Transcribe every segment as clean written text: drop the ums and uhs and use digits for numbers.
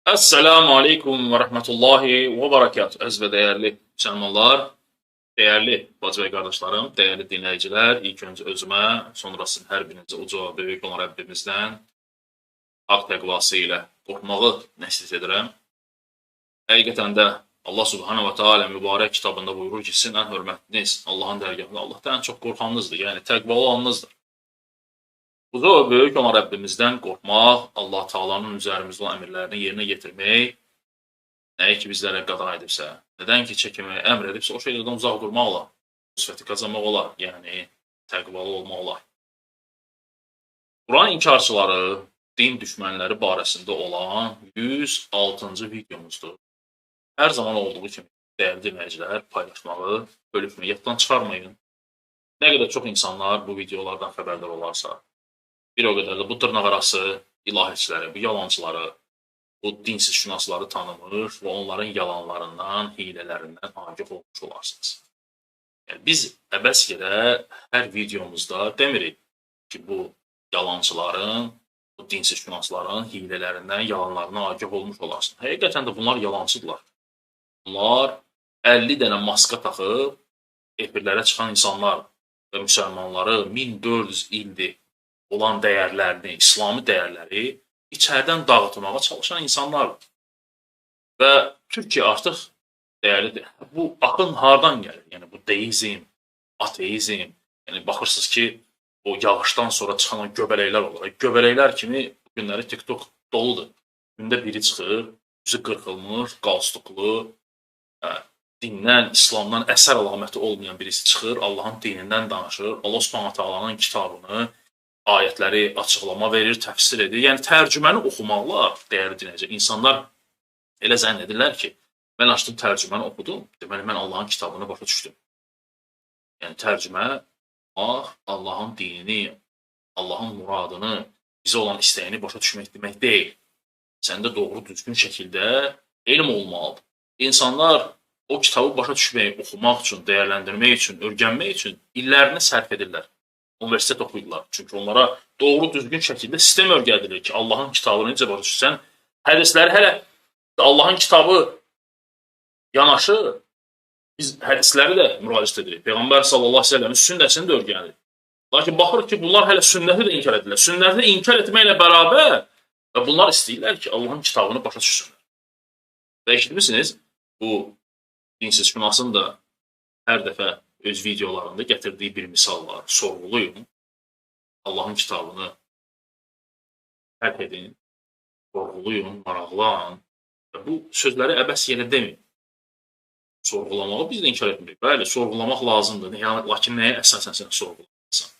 Esselamu Aleyküm ve Rahmetullahi ve Berekatuhu. Əziz və dəyərli müsəlmanlar, dəyərli bacı və qardaşlarım, dəyərli dinləyicilər, ilk öncə özümə, sonrası hər birinizə uca böyük olan Rəbbimizdən haqq təqvası ilə qorxmağı nəsihət edirəm. Həqiqətən də Allah Subhanahu wa Taala mübarək kitabında buyurur ki, sizin ən hörmətliniz Allahın dərgahında Allahdan ən çox qorxanınızdır, yəni təqvalı olanınızdır. Uca və böyük olan Rəbbimizdən qorxmaq, Allah Taala'nın üzərimizdə olan əmrlərini yerinə yetirmək, nəyi ki bizlərə qadağan edibsə, nədən ki çəkinməyi əmr edibsə, o şeylərdən uzaq durmaq olar, müsbəti qazanmaq olar, yəni təqvalı olmaq olar. Quran inkarçıları, din düşmənləri barəsində olan 106-cı videomuzdur. Hər zaman olduğu kimi dəyərli dinləyicilər paylaşmağı, bölüşməyi yaddan çıxarmayın. Nə qədər çox insanlar bu videolardan xəbərdar olarsa, bir o qədər də bu dırnaqarası ilahiçiləri, bu yalancıları, bu dinsiz şünasları tanımır və onların yalanlarından, hilələrindən agah olmuş olarsınız. Yəni, biz əbəs yerə hər videomuzda demirik ki, bu yalancıların, bu dinsiz şünasların hilələrindən, yalanlarından agah olmuş olarsınız. Həqiqətən də bunlar yalancıdırlar. Bunlar 50 dənə maska taxıb efirlərə çıxan insanlar və müsəlmanları 1400 ildir olan dəyərlərini, İslami dəyərləri içərdən dağıtmağa çalışan insanlardır. Və Türkiyə artıq dəyərlidir. Bu axın hardan gəlir? Yəni bu deizm, ateizm, yəni baxırsınız ki, o yağışdan sonra çıxan göbələklər olur. Göbələklər kimi bu günləri TikTok doludur. Gündə biri çıxır, yüzü qırxılmış, qalstuklu, dindən, İslamdan əsər əlaməti olmayan birisi çıxır, Allahın dinindən danışır, Allah Subhanahu Taala'nın kitabını, ayətləri açıqlama verir, təfsir edir. Yəni tərcüməni oxumaqla, dəyərli dinləyicilər, insanlar elə zənn edirlər ki, mən açdım tərcüməni oxudum, deməli mən Allahın kitabını başa düşdüm. Yəni tərcümə Allahın dinini, Allahın muradını, bizə olan istəyini başa düşmək demək deyil. Səndə doğru düzgün şəkildə elm olmalıdır. İnsanlar o kitabı başa düşmək, oxumaq üçün, dəyərləndirmək üçün, öyrənmək üçün illərini sərf edirlər. Universitet oxuyurlar. Çünki onlara doğru düzgün şəkildə sistem öyrədilir ki, Allahın kitabını necə başa düşsən, hədisləri hələ Allahın kitabı yanaşı, biz hədisləri də müraciət edirik. Peyğəmbər sallallahu əleyhi və səlləmin sünnəsini də öyrənirik. Lakin baxırıq ki, bunlar hələ sünnəti də inkar edirlər. Sünnəti inkar etməklə bərabər və bunlar istəyirlər ki, Allahın kitabını başa düşsünlər. Və eşitmisiniz, bu dinsiz şünasın da hər dəfə öz videolarında gətirdiyi bir misal var. Sorğulayın, Allahın kitabını fərq edin, sorğulayın, maraqlan. Və bu sözləri əbəs yerə deməyin. Sorğulamağı biz də inkar etmirik. Bəli, sorğulamaq lazımdır. Lakin nəyə əsasən sən sorğulamaqsan?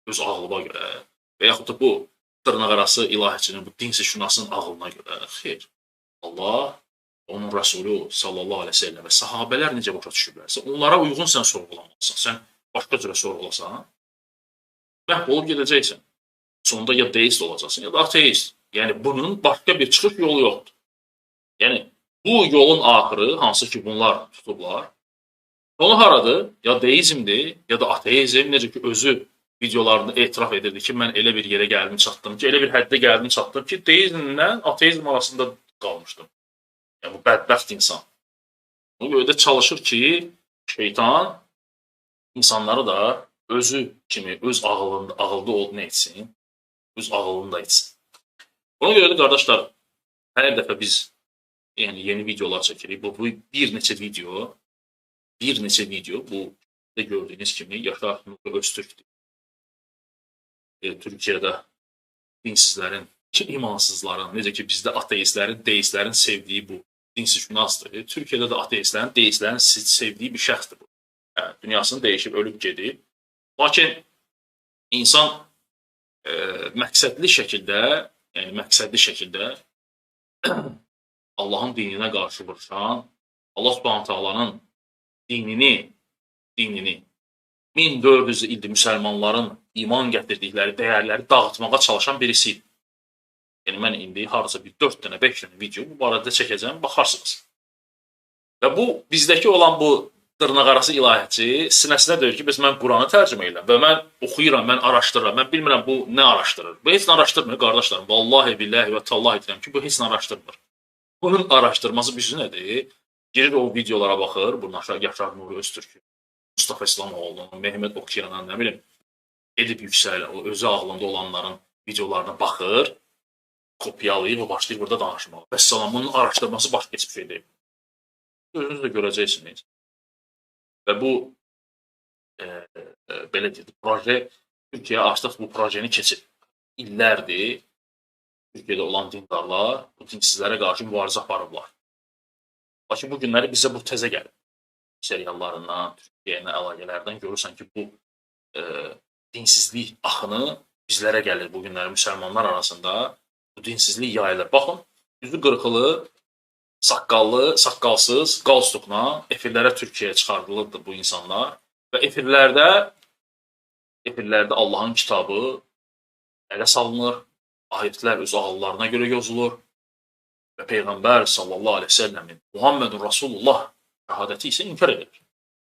Öz ağlıma görə və yaxud da bu dırnaqarası ilahiçinin, bu dinsiz şünasının ağlına görə. Xeyr, Allah, onun Rəsulü sallallahu aleyhi ve sellem və sahabələr necə başa düşüblərsə, onlara uyğun sən sorğulamalısan. Sən başqa cürə sorğulasan, məhv olub gedəcəksən. Sonunda ya deist olacaqsın, ya da ateist. Yəni, bunun başqa bir çıxış yolu yoxdur. Yəni, bu yolun axırı, hansı ki bunlar tutublar, onu haradır? Ya deizmdir, ya da ateizm, necə ki özü videolarında etiraf edirdi ki, mən elə bir yerə gəldim çatdım ki, elə bir həddə gəldim çatdım ki, deizmlə ateizm arasında qalmışdım. Yəni, bu bədbəxt insan. Buna görə də çalışır ki, şeytan insanları da özü kimi, öz ağılda ne etsin, öz ağılını da etsin. Buna görə də qardaşlar, hər dəfə biz yeni videolar çəkirik. Bu bir neçə video, bu gördüyünüz kimi Yaşar Nuri Öztürk'dür. Türkiyədə dinsizlərin, imansızların, necə ki bizdə ateistlərin, deistlərin sevdiyi bu dinsiz şünasdır. Türkiyədə də ateistlərin, deistlərin sevdiyi bir şəxsdir bu. Dünyasını dəyişib, ölüb gedib. Lakin insan məqsədli şəkildə Allahın dininə qarşı vuruşan, Allah Subhanahu Taala'nın dinini 1400 ildir müsəlmanların iman gətirdikləri dəyərləri dağıtmağa çalışan birisi. Yəni, mən indi harasa bir 4 dənə, 5 dənə video bu barədə çəkəcəm, baxarsınız. Və bu, bizdəki olan bu dırnaqarası ilahiyyatçı sinəsinə deyir ki, mən Quranı tərcümə edirəm və mən oxuyuram, mən araşdırıram, mən bilmirəm bu nə araşdırır. Bu heç nə araşdırmır, qardaşlarım. Vallahi, billahi və tallahi edirəm ki, bu heç nə araşdırmır. Bunun araşdırması bir nədir? Girir o videolara baxır, bu Yaşar Nuri Öztürk, Mustafa İslamoğlu'nun, Mehmet Okyan'ın, nə bilim, Edip Yüksel, o özü ağlında olanların videolarına baxır, kopyalayır və başlayır burada danışmağa. Vəssalam, bunun araşdırması başqa heç bir şey deyil. Özünüz də görəcəksiniz. Və bu belə deyək, proje Türkiyə artıq bu projeni keçib. İllərdir Türkiyədə olan dindarlar bu dinsizlərə qarşı mübarizə aparıblar. Lakin bu günləri bizə bu təzə gəlir. Seriallarından, Türkiyə ilə əlaqələrdən görürsən ki, bu dinsizlik axını bizlərə gəlir bu günləri müsəlmanlar arasında. Bu dinsizlik yayılır. Baxın, yüzü qırxılı, saqqallı, saqqalsız, qalstukla efirlərə Türkiyəyə çıxardılırdı bu insanlar. Və efirlərdə Allahın kitabı ələ salınır, ayətlər öz ağıllarına görə yazılır və Peyğəmbər sallallahu aleyhi ve sellemin Muhammedun Rasulullah şəhadəti isə inkar edilir.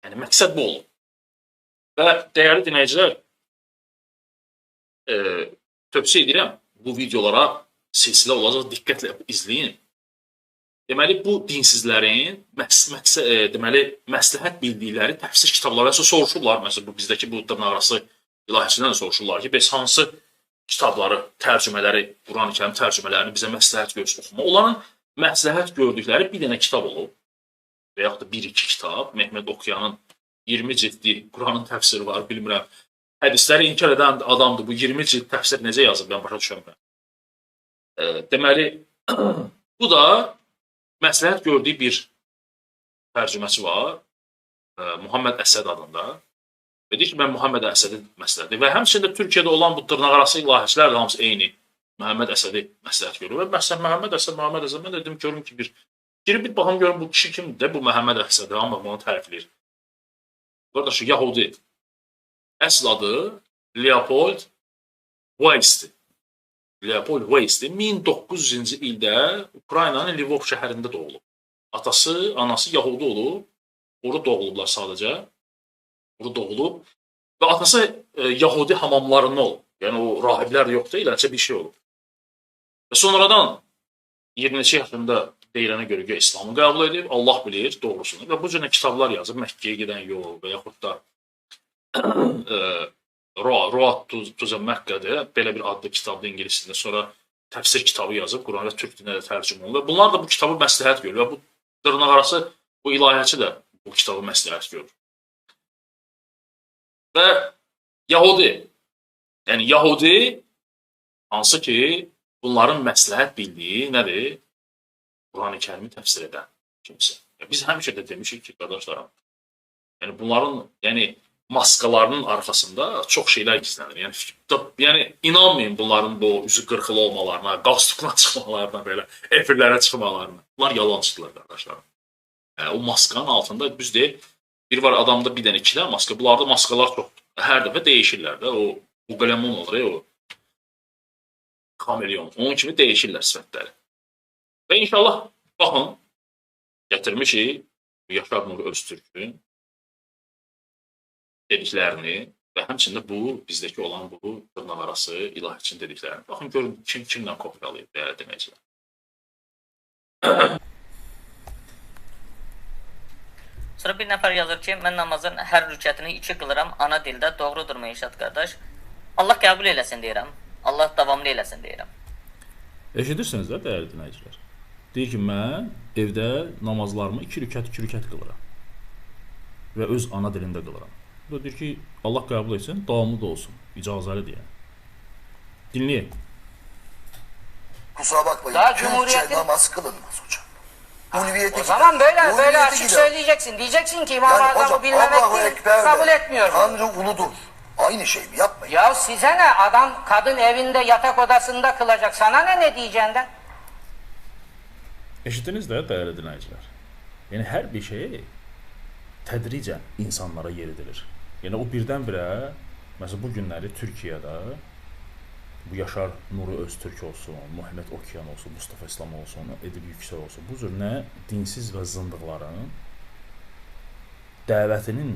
Yəni, məqsəd bu olur. Və dəyərli dinləyicilər, tövsiyə edirəm, bu videolara silsilə olacaq, diqqətlə izləyin. Deməli, bu dinsizlərin məsləhət bildikləri təfsir kitabları soruşurlar. Məsələn, bizdəki bu dırnaqarası ilahiçidən də soruşurlar ki, biz hansı kitabları, tərcümələri, Quran-ı Kərim tərcümələrini bizə məsləhət görürsün oxuma. Onların məsləhət gördükləri bir dənə kitab olub və yaxud da 1-2 kitab. Mehmet Okyan'ın 20 ciddi Quranın təfsiri var, bilmirəm. Hədisləri inkar edən adamdır. Bu 20 cild təfsir necə yazıb, mən başa düşəmirəm. Deməli, bu da məsləhət gördüyü bir tərcüməçi var, Muhammed Əsəd adında. Və deyir ki, mən Muhammed Əsədi məsləhət edir. Və həmçində Türkiyədə olan bu dırnaqarası ilahiçilər də hamısı eyni Muhammed Əsədi məsləhət görür. Və məsələn, Muhammed Əsəd, mən də dedim, görüm ki, girib bir baxım görüm bu kişi kimdir, bu Muhammed Əsədi, amma bunu tərifləyir. Qardaşı, Yahudi. Əsl adı Leopold Weiss'dir. Leopold Weiss'dir. 1900-cü ildə Ukraynanın Lvov şəhərində doğulub. Atası, anası Yahudi olub. Orada doğulublar sadəcə. Orada doğulub. Və atası Yahudi hamamlarında olub. Yəni, o rahiblər yoxdur, eləncə bir şey olub. Və sonradan 20 yaşında deyilənə görə İslamı qəbul edib, Allah bilir doğrusunu. Və bu cürə kitablar yazıb, Məkkəyə gedən yol və yaxud da Road to Məkkədə belə bir adlı kitabda ingilisində, sonra təfsir kitabı yazıb, Quran və Türk dilinə də tərcümə olunur. Bunlar da bu kitabı məsləhət görür və bu dırnaqarası bu ilahiyyatçı da bu kitabı məsləhət görür. Və Yahudi, yəni Yahudi hansı ki bunların məsləhət bildiyi nədir? Quran-ı Kərimi təfsir edən kimsə. Biz həmişə də demişik ki, qardaşlarım, yəni bunların, maskalarının arxasında çox şeylər gizlənir. Yəni inanmayın bunların bu üzü qırxılı olmalarına, qalstukla çıxmalarına, belə efirlərə çıxmalarına. Bunlar yalancıdırlar, qardaşlarım. O maskanın altında düz deyil, bir var adamda bir dənə 2 dənə maska, bunlarda maskalar çoxdur. Hər dəfə dəyişirlər də, o qələmon olur, o kameleon, onun kimi dəyişirlər sifətləri. Və inşallah, baxın, gətirmişik Yaşar Nuri Öztürkün dediklərini və həmçində bu, bizdəki olan bu dırnaqarası ilahiçinin dediklərini. Baxın, görün, kimlə kopyalayıb, dəyərli deməkçilər. Sonra bir nəfər yazır ki, mən namazın hər rükətini 2 qılıram ana dildə, doğrudurmu İnşad qardaş? Allah qəbul eləsin deyirəm, Allah davamlı eləsin deyirəm. Eşidirsiniz də, dəyərli dinləyicilər? Deyir ki, mən evdə namazlarımı 2 rükət qılıram və öz ana dilində qılıram. Bu da deyir ki, Allah qəbul etsin, davamlı da olsun, icazəli deyən. Dinləyək. Kusura bakmayın, Türkçe namaz kılınmaz hocam. O zaman böyle açık söyleyeceksin. Diyeceksin ki İmam Azam'ı bilmemek değil, kabul etmiyorum. Tanrı uludur. Aynı şey mi? Yapmayın. Ya size ne? Adam kadın evinde yatak odasında kılacak. Sana ne diyeceğinden? Eşitdiniz də, dəyərli dinləyicilər? Yəni, hər bir şey tədricən insanlara yeridilir. Yəni, o birdən-birə, məsələn, bu günləri Türkiyədə bu Yaşar Nuri Öztürk olsun, Muhammed Okyan olsun, Mustafa İslam olsun, Edip Yüksel olsun, bu cür nə dinsiz və zındıqların dəvətinin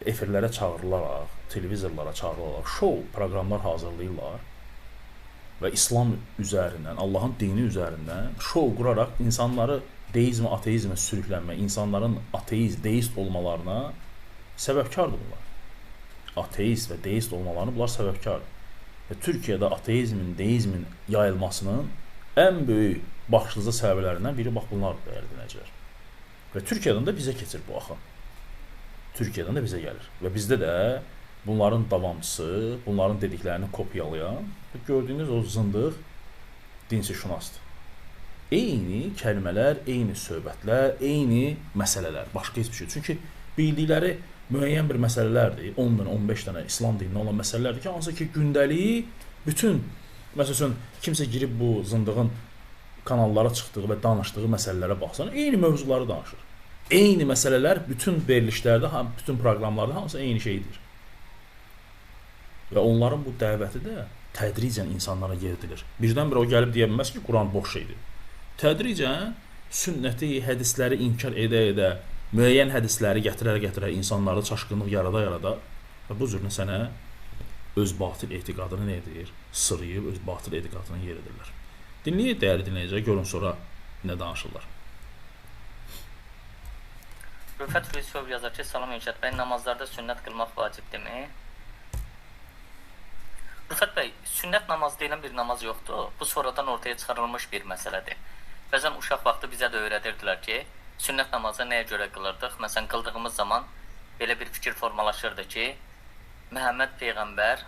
efirlərə çağırılaraq, televizorlara çağırılaraq, şou proqramlar hazırlayırlar və İslam üzərindən, Allahın dini üzərindən şou quraraq insanları deizmə, ateizmə sürüklənmə, insanların ateist, deist olmalarına səbəbkardır bunlar. Ateist və deist olmalarını bunlar səbəbkardır. Və Türkiyədə ateizmin, deizmin yayılmasının ən böyük başlıca səbəblərindən biri bax bunlar dəyərli dinləyicilər. Və Türkiyədən də bizə keçir bu axın. Türkiyədən də bizə gəlir. Və bizdə də bunların davamçısı, bunların dediklərini kopyalayan gördüyünüz o zındıq dinsişünasdır. Eyni kəlmələr, eyni söhbətlər, eyni məsələlər, başqa heç bir şey. Çünki bildikləri müəyyən bir məsələlərdir, 10 dənə, 15 dənə İslam dinində olan məsələlərdir ki, hansı ki, gündəlik bütün, məsələn, kimsə girib bu zındığın kanallara çıxdığı və danışdığı məsələlərə baxsan, eyni mövzuları danışır. Eyni məsələlər bütün verilişlərdə, bütün proqramlarda hamısı eyni şeydir. Və onların bu dəvəti də tədricən insanlara yeridilir. Birdən-birə o gəlib deyə bilməz ki, Quran boş şeydir. Tədricən sünnəti, hədisləri inkar edə-edə, müəyyən hədisləri gətirə-gətirə insanlarda çaşqınlıq yarada-yarada və bu cürlə sənə öz batil etiqadını nə edir? Sırıyıb öz batil etiqadını yeridirlər. Dinləyək, dəyərli dinləyicilər, görün sonra nə danışırlar. Rüfət Hüseyin yazar ki, salam İnşaat bəy, namazlarda sünnət qılmaq vacibdirmi? Rüfət bəy, sünnət namaz deyilən bir namaz yoxdur. Bu sonradan ortaya çıxarılmış bir məsələdir. Bəzən uşaq vaxtı bizə də öyrədirdilər ki, sünnət namazı nəyə görə qılırdıq? Məsələn, qıldığımız zaman belə bir fikir formalaşırdı ki, Məhəmməd Peyğəmbər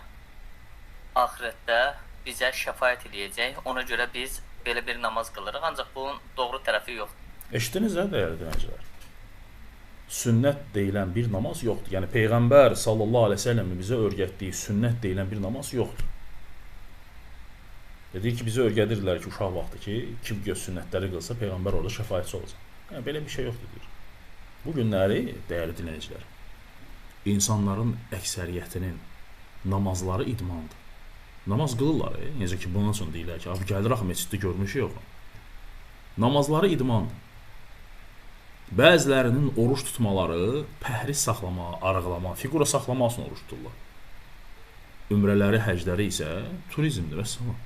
axirətdə bizə şəfaət eləyəcək, ona görə biz belə bir namaz qılırıq, ancaq bunun doğru tərəfi yoxdur. Eşitdiniz də, dəyərli dinləyicilər? Sünnət deyilən bir namaz yoxdur. Yəni Peyğəmbər sallallahu əleyhi və səlləm bizə öyrətdiyi sünnət deyilən bir namaz yoxdur. Deyir ki, bizə öyrədirdilər ki, uşaq vaxtı ki, kim göz sünnətləri qılsa Peyğəmbər orada şəfaətçi olacaq. Yəni belə bir şey yoxdur deyir. Bu günləri, dəyərli dinləyicilər, insanların əksəriyyətinin namazları idmandır. Namaz qılırlar, necə ki, bunun üçün deyirlər ki, abi gəlir axı məsciddə görmüşük yox. Namazları idmandır. Bəzilərinin oruç tutmaları pəhriz saxlama, arıqlama, fiqura saxlama üçün oruç tuturlar. Ümrələri, həcləri isə turizmdir və salam.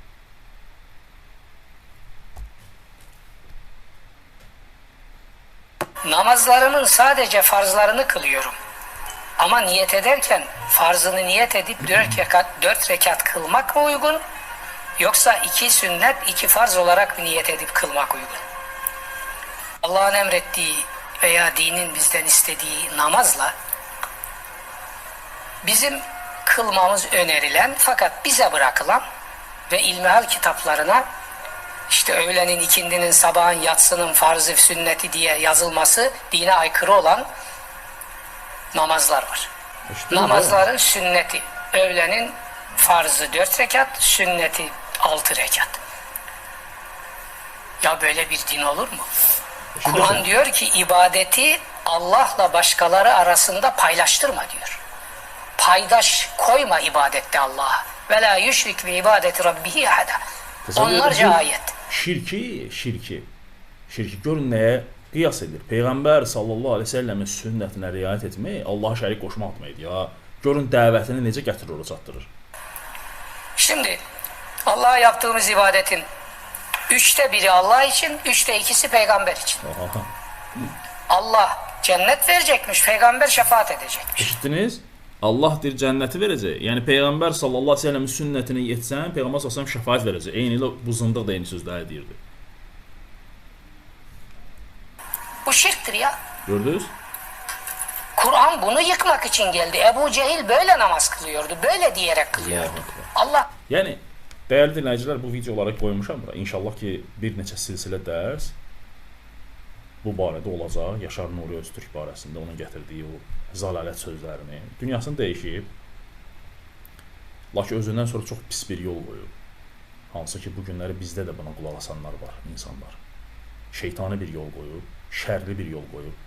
Namazlarımın sadece farzlarını kılıyorum. Ama niyet ederken farzını niyet edip 4 rekat kılmak mı uygun? Yoksa 2 sünnet, 2 farz olarak niyet edip kılmak uygun? Allah'ın emrettiği veya dinin bizden istediği namazla bizim kılmamız önerilen fakat bize bırakılan ve ilmihal kitaplarına işte öğlenin, ikindinin, sabahın, yatsının farzı, sünneti diye yazılması dine aykırı olan namazlar var. İşte namazların sünneti, öğlenin farzı 4 rekat, sünneti 6 rekat. Ya böyle bir din olur mu? Kur'an diyor ki ibadeti Allah'la başkaları arasında paylaştırma diyor. Paydaş koyma ibadette Allah'a. Ve la yüşrik bi ibadeti rabbihi ahada. Onlarca ayet. Şirki görün nəyə qiyas edir? Peyğəmbər sallallahu aleyhi ve səlləmin sünnətinə riayət etmək, Allaha şərik qoşmaq etməkdir ya. Görün dəvətini necə gətirir, ora çatdırır. Şimdi Allah'a yaptığımız ibadetin 3'te 1'i Allah için, 3'te 2'si peygamber için. Allah cennet verecekmiş, peygamber şefaat edecekmiş. Eşitdiniz? Allah deyir cənnəti verəcək. Yəni Peyğəmbər sallallahu əleyhi və səlləmin sünnətinə yetsən, Peyğəmbər sallallahu əleyhi və səlləm şəfaət verəcək. Eyni ilə bu zındıq da eyni sözləri deyirdi. Bu şirktir ya. Gördünüz? Kur'an bunu yıkmak için geldi. Ebu Cehil böyle namaz kılıyordu. Böyle diyerek kılıyordu. Allah. Yəni dəyərli dinləyicilər, bu videoları qoymuşam bura. İnşallah ki bir neçə silsilə dərs bu barədə olacaq. Yaşar Nuri Öztürk barəsində onun gətirdiyi o zəlalət sözlərini. Dünyasını dəyişib. Lakin özündən sonra çox pis bir yol qoyub. Hansı ki, bu günləri bizdə də buna qulaq asanlar var, insanlar. Şeytani bir yol qoyub, şərli bir yol qoyub.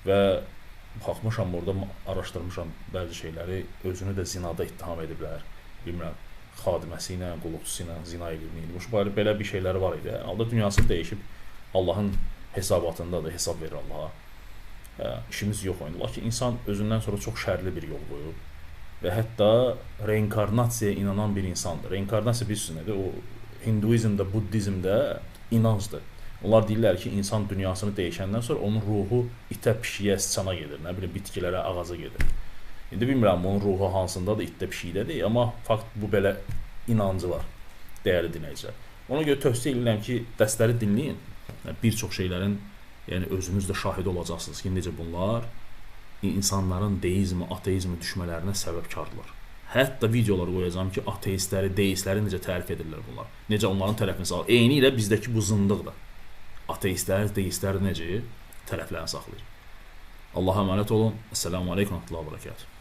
Və baxmışam orada, araşdırmışam bəzi şeyləri, özünü də zinada ittiham ediblər. Bilmirəm, xadiməsi ilə, qulluqçusu ilə zina edilmiş. Belə bir şeyləri var idi. Halda dünyasını dəyişib, Allahın hesabatında da hesab verir Allaha. İşimiz yox oyunda. Lakin insan özündən sonra çox şərli bir yol qoyub və hətta reinkarnasiyaya inanan bir insandır. Reinkarnasiya bilirsiniz nədir? O Hinduizmdə, Buddizmdə inancdır. Onlar deyirlər ki, insan dünyasını dəyişəndən sonra onun ruhu itə, pişiyə, sıçana gedir, nə bilim, bitkilərə, ağaca gedir. İndi bilmirəm onun ruhu hansındadır, itdə, pişikdədir, amma fakt bu belə inancı var, dəyərli dinləyicilər. Ona görə tövsiyə edirəm ki, dərsləri dinləyin. Bir çox şeylərin, yəni özünüz də şahid olacaqsınız ki, necə bunlar insanların deizmi, ateizmi düşmələrinə səbəbkardırlar. Hətta videolar qoyacağam ki, ateistləri, deistləri necə tərif edirlər bunlar. Necə onların tərəfini salır. Eyni ilə bizdəki bu zındıqdır. Ateistlər, deistlər necə tərəflərini saxlayır. Allaha əmanət olun. Əssəlamu aleykum və rəhmətullah və bərəkətuh.